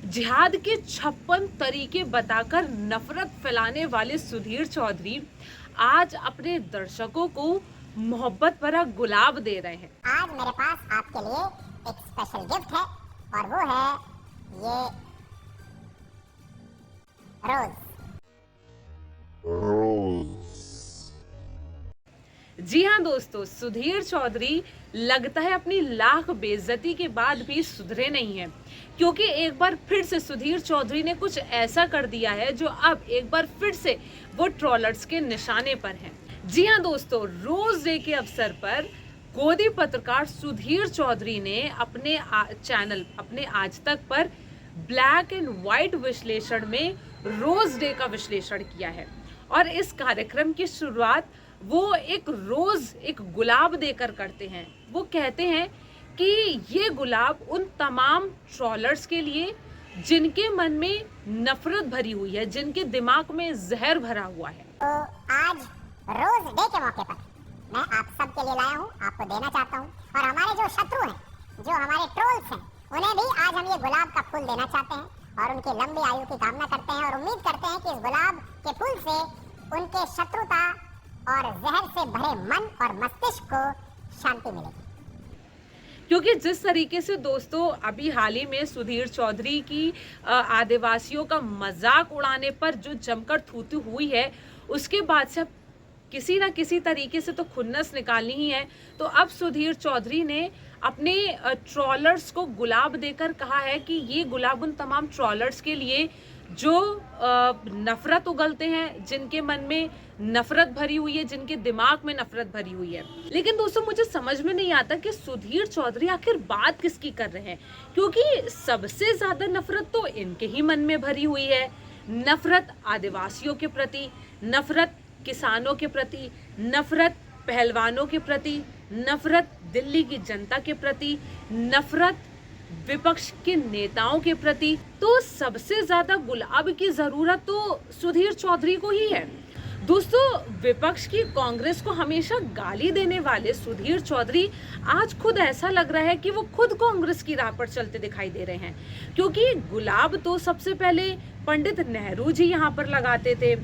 जिहाद के 56 तरीके बताकर नफरत फैलाने वाले सुधीर चौधरी आज अपने दर्शकों को मोहब्बत भरा गुलाब दे रहे हैं। आज मेरे पास आपके लिए एक स्पेशल गिफ्ट है और वो है ये रोज। जी हाँ दोस्तों, सुधीर चौधरी लगता है अपनी लाख बेइज्जती के बाद भी सुधरे नहीं हैं, क्योंकि एक बार फिर से सुधीर चौधरी ने कुछ ऐसा कर दिया है जो अब एक बार फिर से वो ट्रोलर्स के निशाने पर हैं। जी हाँ दोस्तों, रोज डे के अवसर पर गोदी पत्रकार सुधीर चौधरी ने अपने चैनल अपने आज तक पर ब्लैक एंड व्हाइट विश्लेषण में रोज डे का विश्लेषण किया है और इस कार्यक्रम की शुरुआत वो एक गुलाब देकर करते हैं। वो कहते हैं कि ये गुलाब उन तमाम ट्रोलर्स के लिए जिनके मन में नफरत भरी हुई है, जिनके दिमाग में जहर भरा हुआ है। तो आज रोज डे के मौके पर मैं आप सबके लिए लाया हूँ, आपको देना चाहता हूँ। और हमारे जो शत्रु हैं, जो हमारे ट्रोल्स हैं, उन्हें भी आज हम ये गुलाब का फूल देना चाहते हैं और उनकी लंबी आयु की कामना करते हैं और उम्मीद करते हैं कि इस गुलाब के फूल से उनके शत्रुता और जहर से भरे मन और मस्तिष्क को शांति मिलेगी। क्योंकि जिस तरीके से दोस्तों अभी हाल ही में सुधीर चौधरी की आदिवासियों का मजाक उड़ाने पर जो जमकर थूथू हुई है, उसके बाद से किसी ना किसी तरीके से तो खुन्नस निकालनी ही है। तो अब सुधीर चौधरी ने अपने ट्रोलर्स को गुलाब देकर कहा है कि ये गुलाब उन तमाम ट्रोलर्स के लिए जो नफरत उगलते हैं, जिनके मन में नफरत भरी हुई है, जिनके दिमाग में नफरत भरी हुई है। लेकिन दोस्तों मुझे समझ में नहीं आता कि सुधीर चौधरी आखिर बात किसकी कर रहे हैं, क्योंकि सबसे ज्यादा नफरत तो इनके ही मन में भरी हुई है। नफरत आदिवासियों के प्रति, नफरत किसानों के प्रति, नफरत पहलवानों के प्रति, नफरत दिल्ली की जनता के प्रति, नफरत विपक्ष के नेताओं के प्रति। तो सबसे ज्यादा गुलाब की जरूरत तो सुधीर चौधरी को ही है। दोस्तों, विपक्ष की कांग्रेस को हमेशा गाली देने वाले सुधीर चौधरी आज खुद ऐसा लग रहा है कि वो खुद कांग्रेस की राह पर चलते दिखाई दे रहे हैं, क्योंकि गुलाब तो सबसे पहले पंडित नेहरू जी यहाँ पर लगाते थे।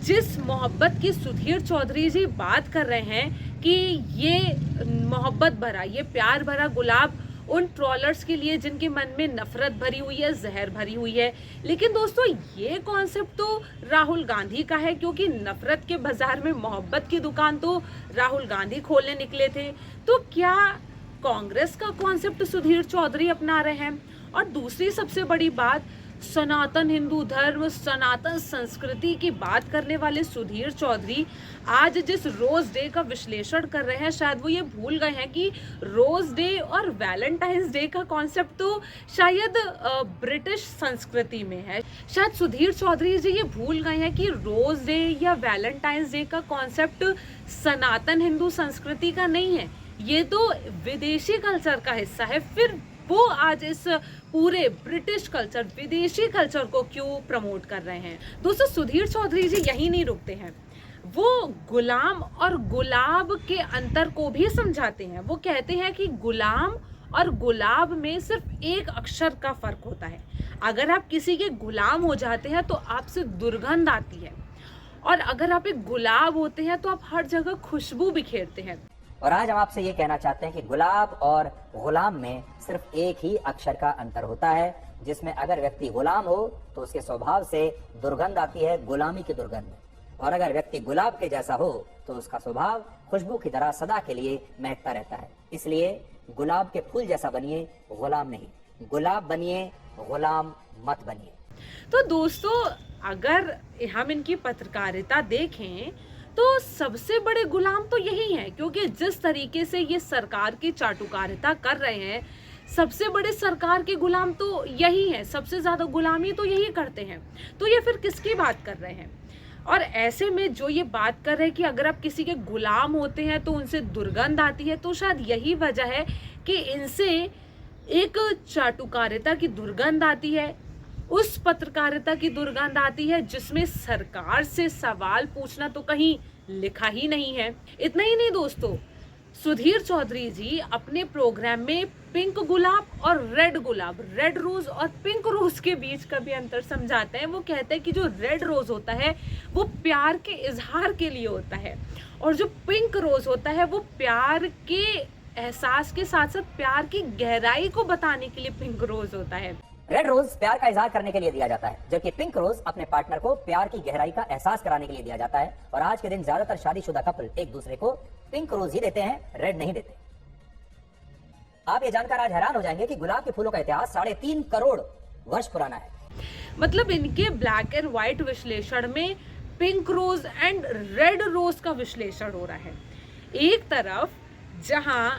जिस मोहब्बत की सुधीर चौधरी जी बात कर रहे हैं कि ये मोहब्बत भरा, ये प्यार भरा गुलाब उन ट्रोलर्स के लिए जिनके मन में नफरत भरी हुई है, जहर भरी हुई है। लेकिन दोस्तों ये कॉन्सेप्ट तो राहुल गांधी का है, क्योंकि नफरत के बाजार में मोहब्बत की दुकान तो राहुल गांधी खोलने निकले थे। तो क्या कांग्रेस का कॉन्सेप्ट सुधीर चौधरी अपना रहे हैं? और दूसरी सबसे बड़ी बात, सनातन हिंदू धर्म, सनातन संस्कृति की बात करने वाले सुधीर चौधरी आज जिस रोज डे का विश्लेषण कर रहे हैं, शायद वो ये भूल गए हैं कि रोज डे और वैलेंटाइंस डे का कॉन्सेप्ट तो शायद ब्रिटिश संस्कृति में है। शायद सुधीर चौधरी जी ये भूल गए हैं कि रोज डे या वैलेंटाइंस डे का कॉन्सेप्ट सनातन हिंदू संस्कृति का नहीं है, ये तो विदेशी कल्चर का हिस्सा है। फिर वो आज इस पूरे ब्रिटिश कल्चर, विदेशी कल्चर को क्यों प्रमोट कर रहे हैं? दोस्तों सुधीर चौधरी जी यही नहीं रुकते हैं, वो गुलाम और गुलाब के अंतर को भी समझाते हैं। वो कहते हैं कि गुलाम और गुलाब में सिर्फ एक अक्षर का फर्क होता है। अगर आप किसी के गुलाम हो जाते हैं तो आपसे दुर्गंध आती है, और अगर आप एक गुलाब होते हैं तो आप हर जगह खुशबू बिखेरते हैं। और आज हम आपसे ये कहना चाहते हैं कि गुलाब और गुलाम में सिर्फ एक ही अक्षर का अंतर होता है, जिसमें अगर व्यक्ति गुलाम हो तो उसके स्वभाव से दुर्गंध आती है, गुलामी की दुर्गंध। और अगर व्यक्ति गुलाब के जैसा हो तो उसका स्वभाव खुशबू की तरह सदा के लिए महकता रहता है। इसलिए गुलाब के फूल जैसा बनिए, गुलाम नहीं। गुलाब बनिए, गुलाम मत बनिए। तो दोस्तों अगर हम इनकी पत्रकारिता देखें तो सबसे बड़े गुलाम तो यही हैं, क्योंकि जिस तरीके से ये सरकार की चाटुकारिता कर रहे हैं, सबसे बड़े सरकार के गुलाम तो यही हैं, सबसे ज्यादा गुलामी तो यही करते हैं। तो ये फिर किसकी बात कर रहे हैं? और ऐसे में जो ये बात कर रहे हैं कि अगर आप किसी के गुलाम होते हैं तो उनसे दुर्गंध आती है, तो शायद यही वजह है कि इनसे एक चाटुकारिता की दुर्गंध आती है, उस पत्रकारिता की दुर्गंध आती है जिसमें सरकार से सवाल पूछना तो कहीं लिखा ही नहीं है। इतना ही नहीं दोस्तों, सुधीर चौधरी जी अपने प्रोग्राम में पिंक गुलाब और रेड गुलाब, रेड रोज और पिंक रोज के बीच का भी अंतर समझाते हैं। वो कहते हैं कि जो रेड रोज होता है वो प्यार के इजहार के लिए होता है, और जो पिंक रोज होता है वो प्यार के एहसास के साथ साथ प्यार की गहराई को बताने के लिए पिंक रोज होता है। रेड रोज प्यार का इजहार करने के लिए दिया जाता है, जबकि पिंक रोज अपने पार्टनर को प्यार की गहराई का एहसास कराने के लिए दिया जाता है। और आज के दिन ज्यादातर शादीशुदा कपल एक दूसरे को पिंक रोज ही देते हैं, रेड नहीं देते। आप ये जानकर आज हैरान हो जाएंगे कि गुलाब के फूलों का इतिहास 3.5 करोड़ वर्ष पुराना है। मतलब इनके ब्लैक एंड व्हाइट विश्लेषण में pink rose and red rose का विश्लेषण हो रहा है। एक तरफ जहां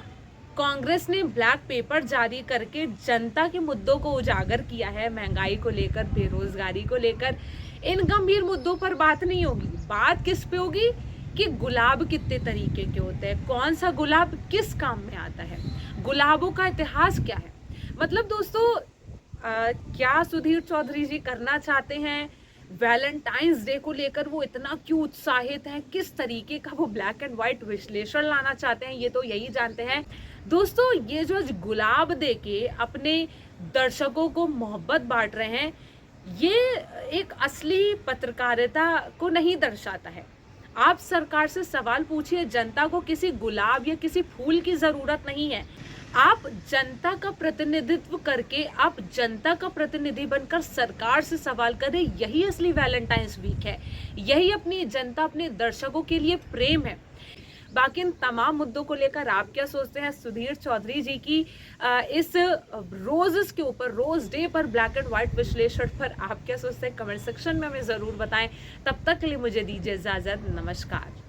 कांग्रेस ने ब्लैक पेपर जारी करके जनता के मुद्दों को उजागर किया है, महंगाई को लेकर, बेरोजगारी को लेकर, इन गंभीर मुद्दों पर बात नहीं होगी। बात किस पे होगी कि गुलाब कितने तरीके के होते हैं, कौन सा गुलाब किस काम में आता है, गुलाबों का इतिहास क्या है। मतलब दोस्तों क्या सुधीर चौधरी जी करना चाहते हैं, वैलेंटाइंस डे को लेकर वो इतना क्यों उत्साहित हैं, किस तरीके का वो ब्लैक एंड व्हाइट विश्लेषण लाना चाहते हैं, ये तो यही जानते हैं। दोस्तों ये जो गुलाब दे के अपने दर्शकों को मोहब्बत बांट रहे हैं, ये एक असली पत्रकारिता को नहीं दर्शाता है। आप सरकार से सवाल पूछिए, जनता को किसी गुलाब या किसी फूल की जरूरत नहीं है। आप जनता का प्रतिनिधित्व करके, आप जनता का प्रतिनिधि बनकर सरकार से सवाल करें, यही असली वैलेंटाइंस वीक है, यही अपनी जनता, अपने दर्शकों के लिए प्रेम है। बाकी इन तमाम मुद्दों को लेकर आप क्या सोचते हैं सुधीर चौधरी जी की इस रोजेस के ऊपर, रोज डे पर ब्लैक एंड व्हाइट विश्लेषण पर आप क्या सोचते हैं, कमेंट सेक्शन में हमें जरूर बताएं। तब तक के लिए मुझे दीजिए इजाजत, नमस्कार।